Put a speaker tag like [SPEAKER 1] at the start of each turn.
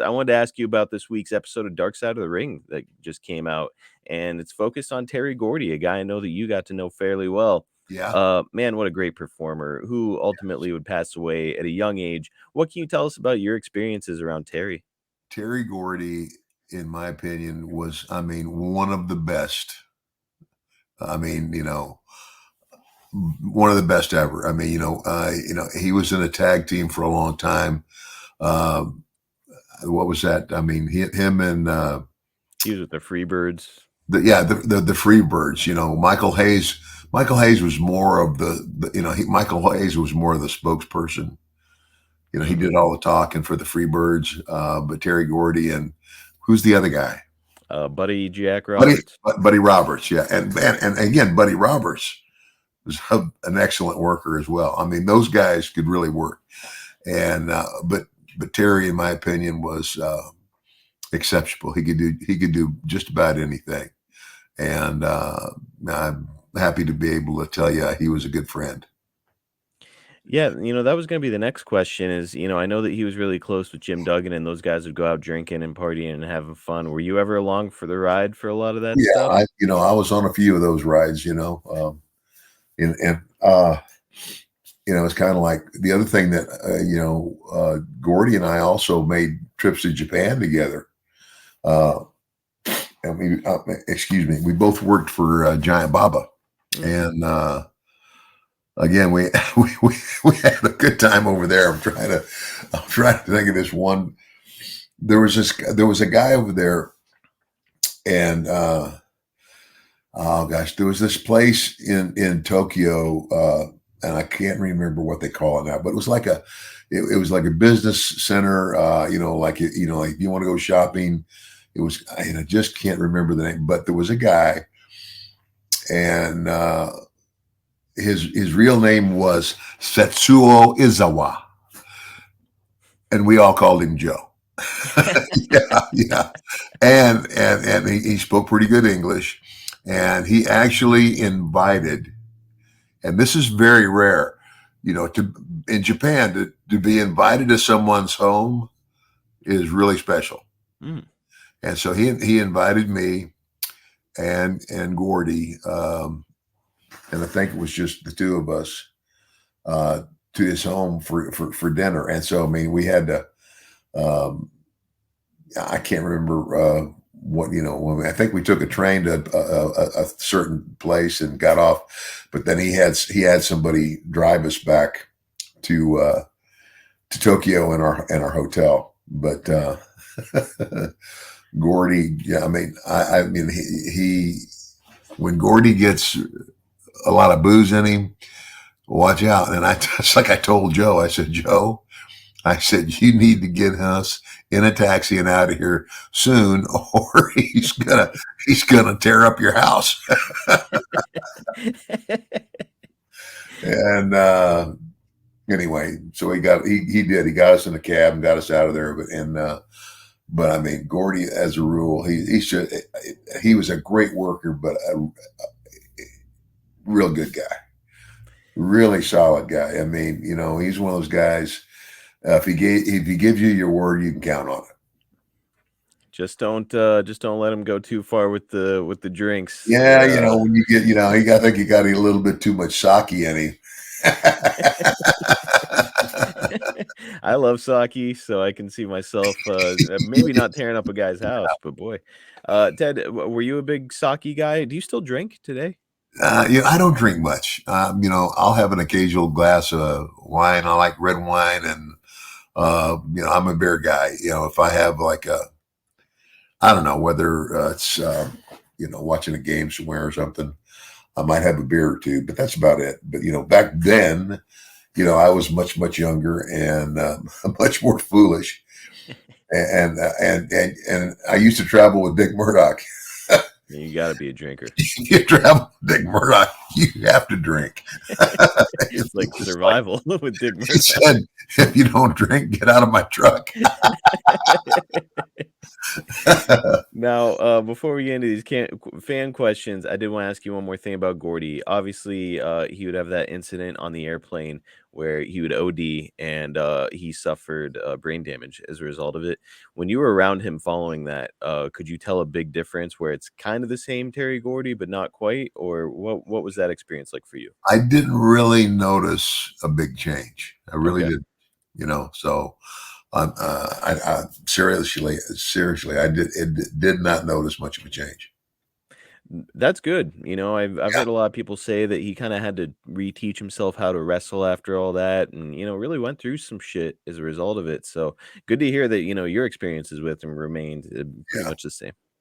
[SPEAKER 1] I wanted to ask you about this week's episode of Dark Side of the Ring that just came out, and it's focused on Terry Gordy, a guy I know that you got to know fairly well.
[SPEAKER 2] Yeah.
[SPEAKER 1] Man, what a great performer who ultimately would pass away at a young age. What can you tell us about your experiences around Terry?
[SPEAKER 2] Terry Gordy, in my opinion, was, I mean, one of the best. I mean, one of the best ever. I mean, he was in a tag team for a long time. Um, what was that? I mean, him and
[SPEAKER 1] He was with the Freebirds.
[SPEAKER 2] the Freebirds. Michael Hayes. Michael Hayes was more of Michael Hayes was more of the spokesperson. He
[SPEAKER 1] Hmm.
[SPEAKER 2] did all the talking for the Freebirds, but Terry Gordy and who's the other guy?
[SPEAKER 1] Buddy Jack
[SPEAKER 2] Buddy
[SPEAKER 1] Roberts.
[SPEAKER 2] Buddy Roberts, yeah, and again, Buddy Roberts was an excellent worker as well. I mean, those guys could really work, and but Terry, in my opinion, was exceptional. He could do just about anything, and I'm happy to be able to tell you he was a good friend.
[SPEAKER 1] Yeah, that was going to be the next question is, I know that he was really close with Jim Duggan and those guys would go out drinking and partying and having fun. Were you ever along for the ride for a lot of that
[SPEAKER 2] Yeah,
[SPEAKER 1] stuff?
[SPEAKER 2] I was on a few of those rides, and it's kind of like the other thing that Gordy and I also made trips to Japan together. Uh, and excuse me, we both worked for Giant Baba,
[SPEAKER 1] Mm.
[SPEAKER 2] and again, we had a good time over there. I'm trying to think of this one. There was a guy over there, and oh gosh, there was this place in Tokyo, and I can't remember what they call it now, but it was like it was like a business center. Like like if you want to go shopping. It was I just can't remember the name, but there was a guy, and his real name was Setsuo Izawa, and we all called him Joe. Yeah, and he spoke pretty good English, and he actually invited, and this is very rare, to in Japan to be invited to someone's home is really special,
[SPEAKER 1] Mm.
[SPEAKER 2] and so he invited me and Gordy, and I think it was just the two of us uh, to his home for dinner, and so I mean we had to. Um, I can't remember what I think we took a train to a certain place and got off, but then he had somebody drive us back to Tokyo in our hotel. But Gordy, yeah, I mean he when Gordy gets a lot of booze in him, watch out. And it's like I told Joe, I said, Joe, I said, you need to get us in a taxi and out of here soon, or he's gonna tear up your house. And anyway, so he got us in a cab and got us out of there. But I mean, Gordy, as a rule, he was a great worker, but a real good guy, really solid guy. I mean, he's one of those guys. If he gives you your word, you can count on it.
[SPEAKER 1] Just don't let him go too far with the drinks.
[SPEAKER 2] Yeah, when you get, I think he got a little bit too much sake in him.
[SPEAKER 1] I love sake, so I can see myself maybe not tearing up a guy's house, but boy, Ted, were you a big sake guy? Do you still drink today?
[SPEAKER 2] I don't drink much. I'll have an occasional glass of wine. I like red wine, and I'm a beer guy. If I have like I don't know whether it's watching a game somewhere or something, I might have a beer or two, but that's about it. But back then, I was much younger and much more foolish, and I used to travel with Dick Murdoch.
[SPEAKER 1] You got to be a drinker.
[SPEAKER 2] You travel with Dick Murdoch, you have to drink.
[SPEAKER 1] It's like survival with Dick
[SPEAKER 2] He
[SPEAKER 1] Murdoch.
[SPEAKER 2] said, if you don't drink, get out of my truck.
[SPEAKER 1] Now, before we get into these fan questions, I did want to ask you one more thing about Gordy. Obviously, he would have that incident on the airplane where he would OD and he suffered brain damage as a result of it. When you were around him following that, could you tell a big difference where it's kind of the same Terry Gordy, but not quite? Or what was that experience like for you?
[SPEAKER 2] I didn't really notice a big change. I really
[SPEAKER 1] Okay.
[SPEAKER 2] did, so seriously, did not notice much of a change.
[SPEAKER 1] That's good. I've heard a lot of people say that he kinda had to reteach himself how to wrestle after all that and, really went through some shit as a result of it. So, good to hear that, your experiences with him remained, pretty
[SPEAKER 2] Yeah.
[SPEAKER 1] much the same.